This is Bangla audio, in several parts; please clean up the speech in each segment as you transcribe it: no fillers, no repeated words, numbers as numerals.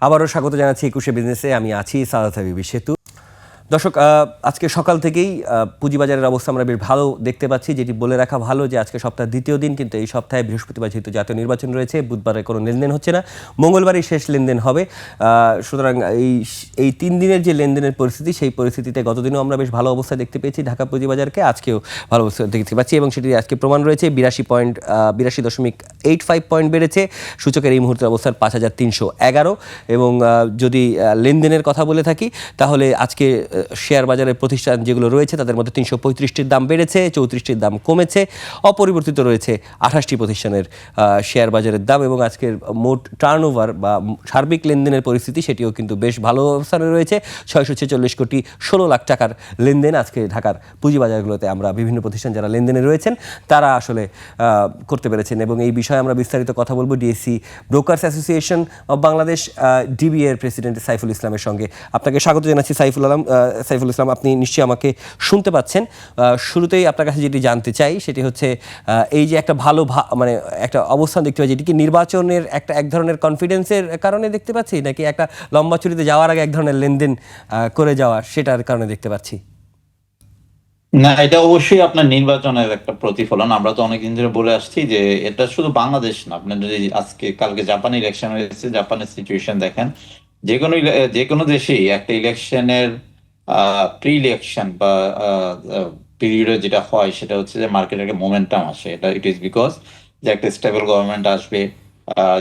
আবারও স্বাগত জানাচ্ছি ২১শে বিজনেসে। আমি আছি সাদাত হাবিবি সেতু। দর্শক, আজকে সকাল থেকেই পুঁজিবাজারের অবস্থা আমরা বেশ ভালো দেখতে পাচ্ছি। যেটি বলে রাখা ভালো যে আজকে সপ্তাহের দ্বিতীয় দিন, কিন্তু এই সপ্তাহে বৃহস্পতিবার যেহেতু জাতীয় নির্বাচন রয়েছে, বুধবারে কোনো লেনদেন হচ্ছে না, মঙ্গলবারই শেষ লেনদেন হবে। সুতরাং এই ৩ দিনের যে লেনদেনের পরিস্থিতি, সেই পরিস্থিতিতে গতদিনও আমরা বেশ ভালো অবস্থা দেখতে পেয়েছি ঢাকা পুঁজিবাজারকে, আজকেও ভালো অবস্থা দেখতে পাচ্ছি এবং সেটি আজকে প্রমাণ রয়েছে। ৮২.৮৫ পয়েন্ট বেড়েছে সূচকের এই মুহূর্তের অবস্থার ৫,৩১১। এবং যদি লেনদেনের কথা বলে থাকি, তাহলে আজকে শেয়ার বাজারের প্রতিষ্ঠান যেগুলো রয়েছে তাদের মধ্যে ৩৩৫টির দাম বেড়েছে, ৩৪টির দাম কমেছে, অপরিবর্তিত রয়েছে ২৮টি প্রতিষ্ঠানের শেয়ার বাজারের দাম। এবং আজকের মোট টার্নওভার বা সার্বিক লেনদেনের পরিস্থিতি সেটিও কিন্তু বেশ ভালো অবস্থানে রয়েছে। ৬৪৬,১৬,০০,০০০ টাকার লেনদেন আজকে ঢাকার পুঁজিবাজারগুলোতে আমরা বিভিন্ন প্রতিষ্ঠান যারা লেনদেনে রয়েছেন তারা আসলে করতে পেরেছেন। এবং এই বিষয়ে আমরা বিস্তারিত কথা বলবো DSC brokers association of Bangladesh DB এর প্রেসিডেন্ট সাইফুল ইসলামের সঙ্গে। আপনাকে স্বাগত জানাচ্ছি সাইফুল ইসলাম, আপনি নিশ্চয়ই আমাকে শুনতে পাচ্ছেন। শুরুতেই আপনার কাছে যেটি জানতে চাই সেটি হচ্ছে এই যে একটা ভালো মানে একটা অবস্থান দেখতে পাচ্ছি, এটি কি নির্বাচনের এক ধরনের কনফিডেন্সের কারণে দেখতে পাচ্ছি, নাকি একটা লম্বা ছুটিতে যাওয়ার আগে এক ধরনের লেনদেন করে যাওয়া সেটার কারণে দেখতে পাচ্ছি? না, এটা অবশ্যই আপনার নির্বাচনের একটা প্রতিফলন। আমরা তো অনেকদিন ধরে বলে আসছি যে এটা শুধু বাংলাদেশ না, আপনার যদি কালকে জাপান ইলেকশন হয়েছে, জাপানের সিচুয়েশন দেখেন, যে কোনো দেশেই একটা ইলেকশনের প্রি ইলেকশন বা পিরিয়ডে যেটা হয় সেটা হচ্ছে যে মার্কেটের একটা মোমেন্টাম আসে। এটা ইট ইজ বিকজ যে একটা স্টেবল গভর্নমেন্ট আসবে,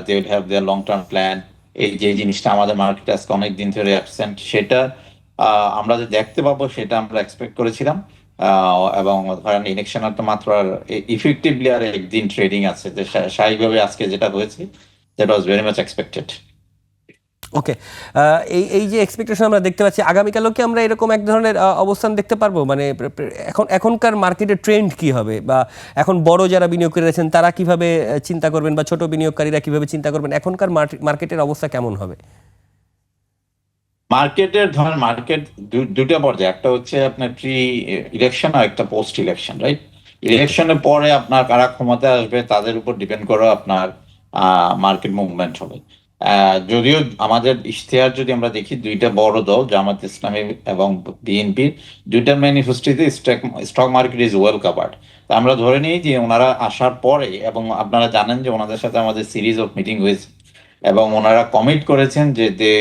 they will have their long term plan. এই যে জিনিসটা আমাদের মার্কেটে আজকে অনেকদিন ধরে অ্যাবসেন্ট, সেটা আমরা যে দেখতে পাবো সেটা আমরা এক্সপেক্ট করেছিলাম। এবং ধরেন ইলেকশনের তো মাত্র আর ইফেক্টিভলি আর একদিন ট্রেডিং আছে, যে স্বাভাবিকভাবে আজকে যেটা হয়েছে that was very much expected. Okay, এই যে এক্সপেকটেশন আমরা দেখতে পাচ্ছি, আগামীকালও কি আমরা এরকম এক ধরনের অবস্থান দেখতে পারবো? মানে এখনকার মার্কেটের ট্রেন্ড কি হবে, বা এখন বড় যারা বিনিয়োগকারী রয়েছেন তারা কিভাবে চিন্তা করবেন, বা ছোট বিনিয়োগকারীরা কিভাবে চিন্তা করবেন, এখনকার মার্কেটের অবস্থা কেমন হবে? মার্কেট দুটা পর্যায়ে, একটা হচ্ছে আপনার প্রি ইলেকশন আর একটা পোস্ট ইলেকশন, রাইট? ইলেকশনের পরে আপনার কারা ক্ষমতায় আসবে তাদের উপর ডিপেন্ড করে আপনার মার্কেট মুভমেন্ট হবে। যদিও আমাদের ইশতেহার যদি আমরা দেখি, দুইটা বড় দল জামাত ইসলামী এবং বিএনপির দুইটার ম্যানিফেস্টোতে stock market is well covered. আমরা ধরে নিই যে ওনারা আসার পরে, এবং আপনারা জানেন যে ওনাদের সাথে আমাদের সিরিজ অফ মিটিং হয়েছে, এবং ওনারা কমিট করেছেন যে they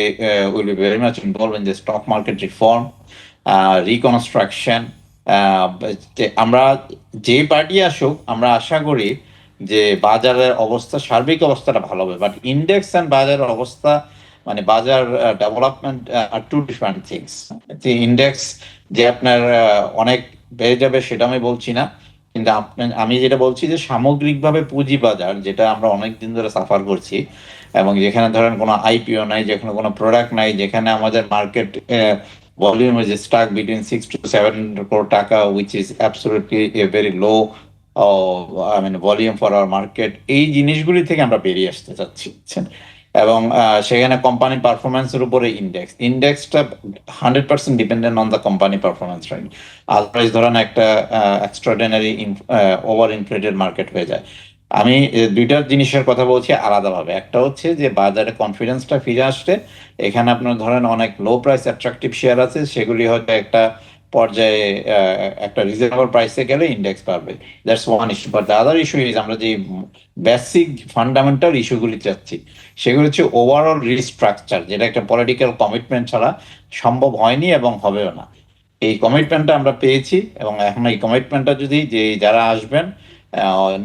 will be very much involve in the stock market reform, reconstruction. আমরা যে পার্টি আসুক, আমরা আশা করি যে বাজারের অবস্থা, সার্বিক অবস্থাটা ভালো হবে। বাট ইন্ডেক্স অ্যান্ড বাজারের অবস্থা, মানে বাজার ডেভেলপমেন্ট আর টু ডিফারেন্ট থিংস। ইন্ডেক্স যে আপনার অনেক বেড়ে যাবে সেটা আমি বলছি না, কিন্তু আমি যেটা বলছি যে সামগ্রিকভাবে পুঁজি বাজার, যেটা আমরা অনেকদিন ধরে সাফার করছি, এবং যেখানে ধরেন কোনো আইপিও নাই, যেখানে কোনো প্রোডাক্ট নাই, যেখানে আমাদের market volume is stuck between 6 to 7 crore টাকা, which is absolutely a very low volume for our market. এই জিনিসগুলি থেকে আমরা বেরিয়ে আসতে চাচ্ছি, বুঝছেন? এবং সেখানে কোম্পানি পারফরমেন্সের উপরে ইন্ডেক্সটা 100% dependent on the company performance, right? Otherwise ধরেন একটা এক্সট্রাঅর্ডিনারি ওভার ইনফ্লেটেড মার্কেট হয়ে যায়। আমি দুইটা জিনিসের কথা বলছি আলাদাভাবে। একটা হচ্ছে যে বাজারে কনফিডেন্সটা ফিরে আসছে, এখানে আপনার ধরেন অনেক লো প্রাইস অ্যাট্রাকটিভ শেয়ার আছে, সেগুলি হয়তো একটা পর্যায়ে একটা রিজনেবল প্রাইসে গেলে ইন্ডেক্স পারবে। That's one is to. But the other issue is আমরা যে বেসিক ফান্ডামেন্টাল ইস্যুগুলি চাচ্ছি, সেগুলো হচ্ছে ওভারঅল রিস্ট্রাকচার, যেটা একটা পলিটিক্যাল কমিটমেন্ট ছাড়া সম্ভব হয়নি এবং হবেও না। এই কমিটমেন্টটা আমরা পেয়েছি, এবং এখন এই কমিটমেন্টটা যদি যারা আসবেন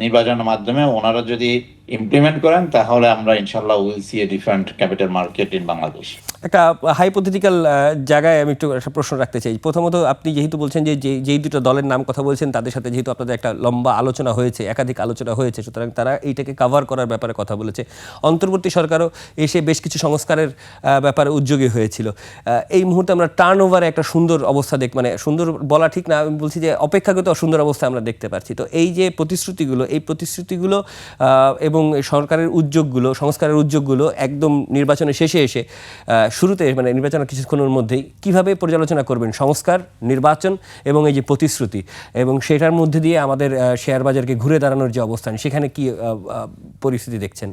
নির্বাচনের মাধ্যমে ওনারা যদি ইমপ্লিমেন্ট করেন, তাহলে আমরা ইনশাল্লাহ will see a different capital market in Bangladesh. একটা হাইপোথেটিক্যাল জায়গায় আমি একটু একটা প্রশ্ন রাখতে চাই। প্রথমত, আপনি যেহেতু বলছেন যে যেই দুটো দলের নাম কথা বলছেন তাদের সাথে যেহেতু আপনাদের একটা লম্বা আলোচনা হয়েছে, একাধিক আলোচনা হয়েছে, সুতরাং তারা এইটাকে কাভার করার ব্যাপারে কথা বলেছে। অন্তর্বর্তী সরকারও এসে বেশ কিছু সংস্কারের ব্যাপারে উদ্যোগী হয়েছিল। এই মুহূর্তে আমরা টার্ন ওভারে একটা সুন্দর অবস্থা মানে সুন্দর বলা ঠিক না, আমি বলছি যে অপেক্ষাকৃত সুন্দর অবস্থা আমরা দেখতে পাচ্ছি। তো এই যে প্রতিশ্রুতিগুলো এবং সরকারের উদ্যোগগুলো, সংস্কারের উদ্যোগগুলো একদম নির্বাচনের শেষে এসে শুরুতে, মানে নির্বাচনের কিছুক্ষণের মধ্যেই কিভাবে পর্যালোচনা করবেন সংস্কার, নির্বাচন এবং এই যে প্রতিশ্রুতি, এবং সেটার মধ্যে দিয়ে আমাদের শেয়ার বাজারকে ঘুরে দাঁড়ানোর যে অবস্থান, সেখানে কি পরিস্থিতি দেখছেন?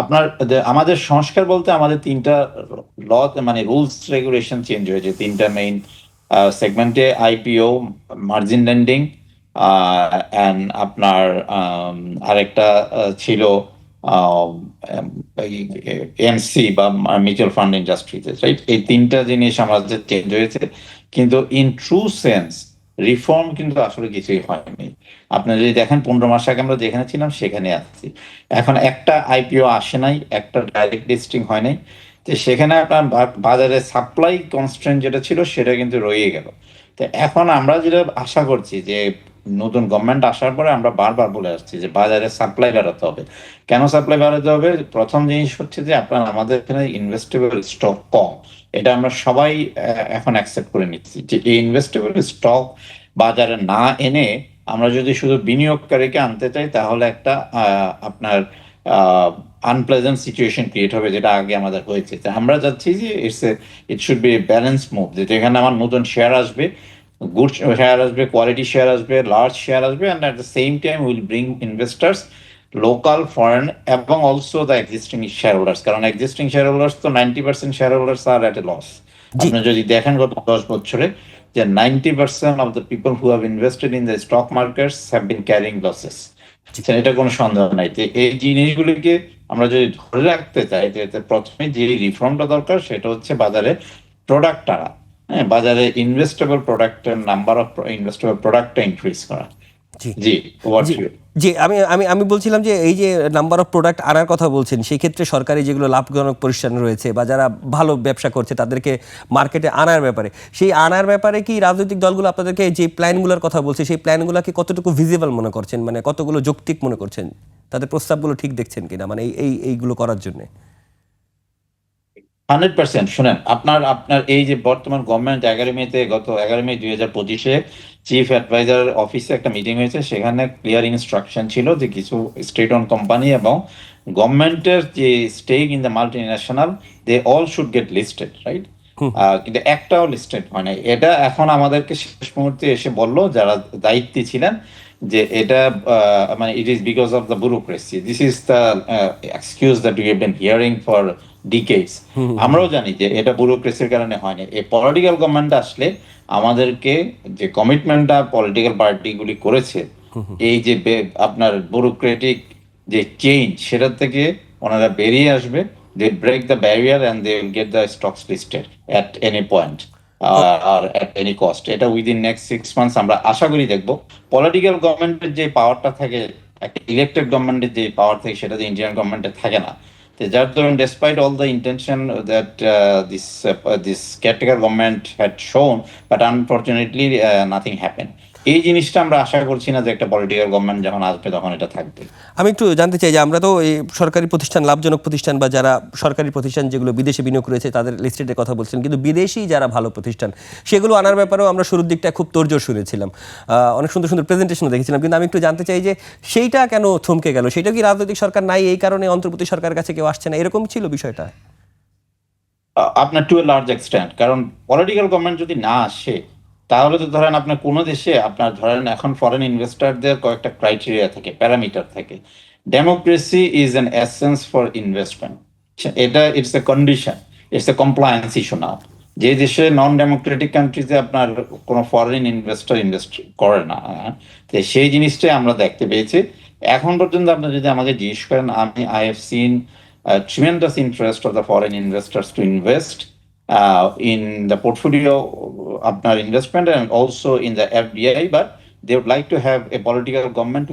আপনার আমাদের সংস্কার বলতে আমাদের তিনটা ল, মানে রুলস রেগুলেশন চেঞ্জ হয়েছে তিনটা মেইন সেগমেন্টে: আইপিও, মার্জিন লেন্ডিং, অ্যান্ড আপনার আরেকটা ছিল এমসি বা মিউচুয়াল ফান্ড ইন্ডাস্ট্রিতে, রাইট? এই তিনটা জিনিস আমাদের চেঞ্জ হয়েছে, কিন্তু ইন ট্রু সেন্স রিফর্ম কিন্তু আসলে কিছুই হয়নি। আপনি যদি দেখেন 15 মাস আগে আমরা যেখানে ছিলাম সেখানে আছি। এখন একটা আইপিও আসে নাই, একটা ডাইরেক্ট লিস্টিং হয় নাই, তো সেখানে আপনার বাজারে সাপ্লাই কনস্ট্রেন্ট যেটা ছিল সেটা কিন্তু রয়ে গেল। তো এখন আমরা যেটা আশা করছি যে নতুন গভর্নমেন্ট আসার পরে আমরা বারবার বলে আসছি যে বাজারে সাপ্লাই বাড়াতে হবে। কেন সাপ্লাই বাড়াতে হবে? প্রথম জিনিস হচ্ছে যে আপনার আমাদের এখানে ইনভেস্টেবল স্টক কম। এটা আমরা সবাই এখন অ্যাকসেপ্ট করে নিচ্ছি যে এই ইনভেস্টেবল স্টক বাজারে না এনে আমরা যদি শুধু বিনিয়োগকারীকে আনতে চাই তাহলে একটা আপনার আনপ্লেজেন্ট সিচুয়েশন ক্রিয়েট হবে, যেটা আগে আমাদের হয়েছে। তো আমরা চাচ্ছি যে it should be balance move, যেখানে আমার নতুন শেয়ার আসবে, গুড শেয়ার আসবে, কোয়ালিটি শেয়ার আসবে, লার্জ শেয়ার আসবে, and at the same time will bring investors, local, foreign, এবং also the existing share holders. কারণ এক্সিস্টিং শেয়ার হোল্ডার্স তো 90% শেয়ার হোল্ডার্স আর এট এ লস। জি। আপনি যদি দেখেন গত 10 বছরে যে 90% of the people who have invested in the stock markets have been carrying losses. এটা কোনো সন্দেহ নাই। তো এই জিনিসগুলিকে আমরা যদি ধরে রাখতে চাই, যে প্রথমে যে রিফর্মটা দরকার সেটা হচ্ছে বাজারে প্রোডাক্ট আনা, হ্যাঁ, বাজারে ইনভেস্টেবল প্রোডাক্টের নাম্বার অফ ইনভেস্টেবল প্রোডাক্টটা ইনক্রিজ করা। জি জি, ওভার জি টু ইউ। জি আমি আমি আমি বলছিলাম যে এই যে নাম্বার অফ প্রোডাক্ট আনার কথা বলছেন, সেই ক্ষেত্রে সরকারি যেগুলো লাভজনক প্রতিষ্ঠান রয়েছে বা যারা ভালো ব্যবসা করছে তাদেরকে মার্কেটে আনার ব্যাপারে, সেই আনার ব্যাপারে কি রাজনৈতিক দলগুলো আপনাদেরকে যে প্ল্যানগুলোর কথা বলছে সেই প্ল্যানগুলোকে কতটুকু ভিজিবল মনে করছেন, মানে কতগুলো যৌক্তিক মনে করছেন, তাদের প্রস্তাবগুলো ঠিক দেখছেন কিনা, মানে এইগুলো করার জন্য? 100%। শুনেন, আপনার আপনার এই যে বর্তমান গভর্নমেন্ট 11 মেতে, গত 11 মে 2025-এ চিফ অ্যাডভাইজার অফিসে একটা মিটিং হয়েছে। সেখানে ক্লিয়ার ইনস্ট্রাকশন ছিল যে কিছু স্টেট অন কোম্পানি এবং গভর্নমেন্টের যে stake in the multinational, they all should get listed, right? কিন্তু একটাও লিস্টেড হয় নাই। এটা এখন আমাদেরকে শেষ মুহূর্তে এসে বললো যারা দায়িত্বে ছিলেন যে এটা মানে it is because of the bureaucracy. This is the excuse that we have been hearing for ডিকেডস। আমরাও জানি যে এটা ব্যুরোক্রেসির কারণে হয়নি। এই পলিটিক্যাল গভর্নমেন্ট আসলে আমাদেরকে যে কমিটমেন্টটা পলিটিক্যাল পার্টিগুলি করেছে, এই যে আপনার ব্যুরোক্রেটিক যে চেঞ্জ, সেটা থেকে ওনারা বেরিয়ে আসবে। They break the barrier and they will get the stocks listed at any point or at any cost. এটা উইদিন নেক্সট 6 মান্থস আমরা আশা করি দেখবো। পলিটিক্যাল গভর্নমেন্টের যে পাওয়ারটা থাকে, একটা ইলেক্টেড গভর্নমেন্টের যে পাওয়ার থাকে, সেটা তো ইন্ডিয়ান গভর্নমেন্টের থাকে না। যার ধরুন, despite all the intention that this caretaker government had shown, but unfortunately nothing happened. এই জিনিসটা আমরা আশা করছি না যে একটা পলিটিক্যাল গভর্নমেন্ট যখন আসবে তখন এটা থাকবে। আমি একটু জানতে চাই যে আমরা তো এই সরকারি প্রতিষ্ঠান, লাভজনক প্রতিষ্ঠান বা যারা সরকারি প্রতিষ্ঠান যেগুলো বিদেশে বিনিয়োগ রয়েছে তাদের লিস্টেডের কথা বলছেন, কিন্তু বিদেশি যারা ভালো প্রতিষ্ঠান সেগুলো আনার ব্যাপারেও আমরা শুরুর দিকটা খুব তোড়জোড় শুনেছিলাম, অনেক সুন্দর সুন্দর প্রেজেন্টেশনও দেখেছিলাম, কিন্তু আমি একটু জানতে চাই যে সেইটা কেন থমকে গেল? সেটা কি রাজনৈতিক সরকার নাই এই কারণে অন্তর্বর্তী সরকারের কাছে কেউ আসছে না, এরকম ছিল বিষয়টা? আপনার টু এ লার্জ এক্সটেন্ট, কারণ পলিটিক্যাল গভর্নমেন্ট যদি না আসে তাহলে তো ধরেন আপনার কোনো দেশে, আপনার ধরেন এখন ফরেন ইনভেস্টরদের কয়েকটা ক্রাইটেরিয়া থাকে, প্যারামিটার থাকে। Democracy is an essence for investment. এটা it's a condition, it's a compliance issue now. যে দেশে নন ডেমোক্রেটিক কান্ট্রিতে আপনার কোনো ফরেন ইনভেস্টর ইনভেস্ট করে না, তো সেই জিনিসটাই আমরা দেখতে পেয়েছি। এখন পর্যন্ত আপনি যদি আমাকে জিজ্ঞেস করেন, I have seen tremendous interest of the foreign investors to invest in the portfolio আপনার investment and also in the FDI, but they would like to have a political government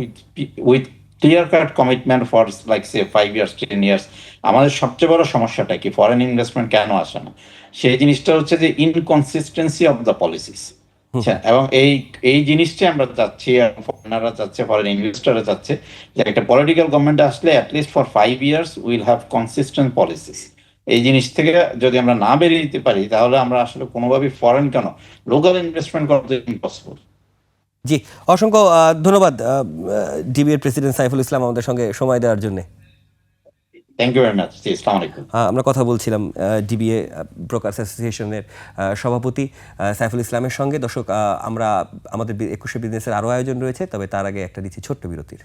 with clear-cut commitment for like say 5 years, 10 years. আমাদের সবচেয়ে বড় সমস্যাটা কি, ফরেন ইনভেস্টমেন্ট কেন আসে না? সেই জিনিসটা হচ্ছে যে ইনকনসিস্টেন্সি অফ দ্য পলিসিস। এবং এই জিনিসটাই আমরা চাচ্ছি, ফরেনাররা চাচ্ছে, ফরেন ইনভেস্টররা চাচ্ছে যে একটা পলিটিক্যাল গভর্নমেন্ট আসলে at least for 5 years will have consistent policies. এই জিনিস থেকে যদি আমরা না বেরিয়ে যেতে পারি তাহলে আমরা আসলে কোনোভাবেই ফরেন কেন, লোকাল ইনভেস্টমেন্ট করা ইম্পসিবল। জি, অসংখ্য ধন্যবাদ ডিবিএর প্রেসিডেন্ট সাইফুল ইসলাম আমাদের সঙ্গে সময় দেওয়ার জন্য। Thank you very much. আসসালামু আলাইকুম। আমরা কথা বলছিলাম ডিবিএ ব্রোকার্স অ্যাসোসিয়েশনের সভাপতি সাইফুল ইসলামের সঙ্গে। দর্শক, আমরা আমাদের 21শে বিজনেসের আরও আয়োজন রয়েছে, তবে তার আগে একটা দিচ্ছি ছোট্ট বিরতির।